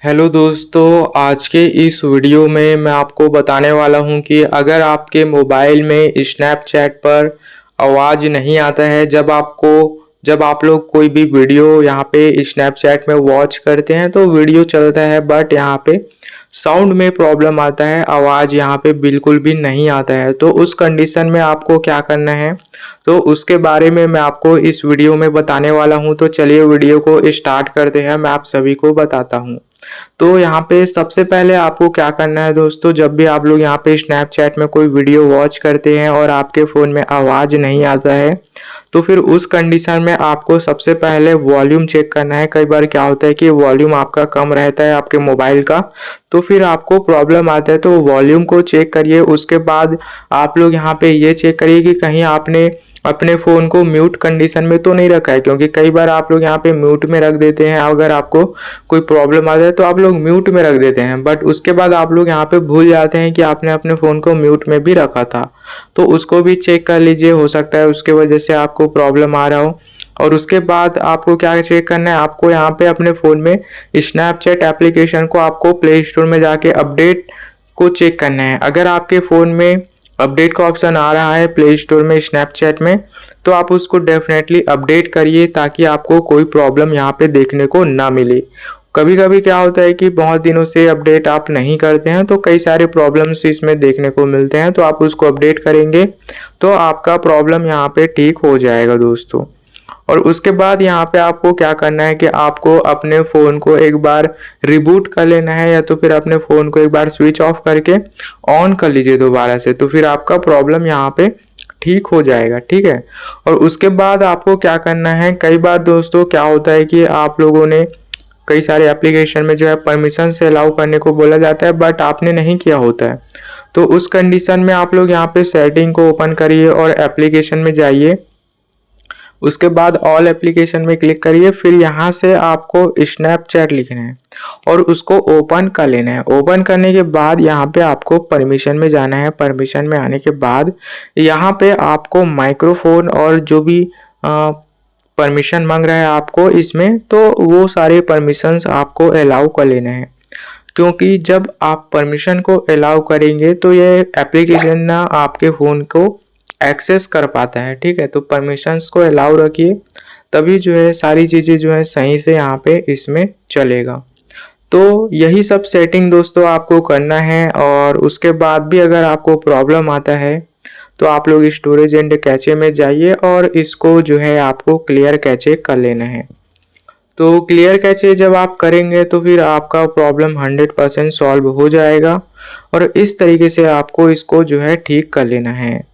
Hello दोस्तों, आज के इस वीडियो में मैं आपको बताने वाला हूं कि अगर आपके मोबाइल में स्नैपचैट पर आवाज़ नहीं आता है जब आप लोग कोई भी वीडियो यहाँ पे स्नैपचैट में वॉच करते हैं तो वीडियो चलता है बट यहाँ पे साउंड में प्रॉब्लम आता है, आवाज़ यहाँ पे बिल्कुल भी नहीं आता है। तो उस कंडीशन में आपको क्या करना है, तो उसके बारे में मैं आपको इस वीडियो में बताने वाला हूँ। तो चलिए वीडियो को स्टार्ट करते हैं, मैं आप सभी को बताता हूँ। तो यहाँ पे सबसे पहले आपको क्या करना है दोस्तों, जब भी आप लोग यहाँ पे स्नैपचैट में कोई वीडियो वॉच करते हैं और आपके फ़ोन में आवाज़ नहीं आता है, तो फिर उस कंडीशन में आपको सबसे पहले वॉल्यूम चेक करना है। कई बार क्या होता है कि वॉल्यूम आपका कम रहता है आपके मोबाइल का, तो फिर आपको प्रॉब्लम आता है। तो वॉल्यूम को चेक करिए, उसके बाद आप लोग यहाँ पे ये चेक करिए कि कहीं आपने अपने फ़ोन को म्यूट कंडीशन में तो नहीं रखा है, क्योंकि कई बार आप लोग यहाँ पे म्यूट में रख देते हैं। अगर आपको कोई प्रॉब्लम आ जाए तो आप लोग म्यूट में रख देते हैं, बट उसके बाद आप लोग यहाँ पे भूल जाते हैं कि आपने अपने फ़ोन को म्यूट में भी रखा था। तो उसको भी चेक कर लीजिए, हो सकता है उसके वजह से आपको प्रॉब्लम आ रहा हो। और उसके बाद आपको क्या चेक करना है, आपको यहाँ पे अपने फ़ोन में स्नैपचैट एप्लीकेशन को आपको प्ले स्टोर में जाके अपडेट को चेक करना है। अगर आपके फ़ोन में अपडेट का ऑप्शन आ रहा है प्ले स्टोर में स्नैपचैट में, तो आप उसको डेफिनेटली अपडेट करिए ताकि आपको कोई प्रॉब्लम यहाँ पे देखने को ना मिले। कभी कभी क्या होता है कि बहुत दिनों से अपडेट आप नहीं करते हैं तो कई सारे प्रॉब्लम्स इसमें देखने को मिलते हैं, तो आप उसको अपडेट करेंगे तो आपका प्रॉब्लम यहाँ पे ठीक हो जाएगा दोस्तों। और उसके बाद यहाँ पे आपको क्या करना है कि आपको अपने फ़ोन को एक बार रिबूट कर लेना है, या तो फिर अपने फ़ोन को एक बार स्विच ऑफ करके ऑन कर लीजिए दोबारा से, तो फिर आपका प्रॉब्लम यहाँ पे ठीक हो जाएगा, ठीक है। और उसके बाद आपको क्या करना है, कई बार दोस्तों क्या होता है कि आप लोगों ने कई सारे एप्लीकेशन में जो है परमिशन से अलाउ करने को बोला जाता है बट आपने नहीं किया होता है। तो उस कंडीशन में आप लोग यहाँ पे सेटिंग को ओपन करिए और एप्लीकेशन में जाइए। उसके बाद ऑल एप्लीकेशन में क्लिक करिए, फिर यहाँ से आपको स्नैपचैट लिखना है और उसको ओपन कर लेना है। ओपन करने के बाद यहाँ पे आपको परमिशन में जाना है। परमिशन में आने के बाद यहाँ पे आपको माइक्रोफोन और जो भी परमिशन मांग रहा है आपको इसमें, तो वो सारे परमिशंस आपको अलाउ कर लेना है। क्योंकि जब आप परमिशन को अलाउ करेंगे तो ये एप्लीकेशन ना आपके फ़ोन को एक्सेस कर पाता है, ठीक है। तो परमिशंस को अलाउ रखिए, तभी जो है सारी चीज़ें जो है सही से यहाँ पे इसमें चलेगा। तो यही सब सेटिंग दोस्तों आपको करना है। और उसके बाद भी अगर आपको प्रॉब्लम आता है तो आप लोग स्टोरेज एंड कैचे में जाइए और इसको जो है आपको क्लियर कैचे कर लेना है। तो क्लियर कैचे जब आप करेंगे तो फिर आपका प्रॉब्लम 100% सॉल्व हो जाएगा और इस तरीके से आपको इसको जो है ठीक कर लेना है।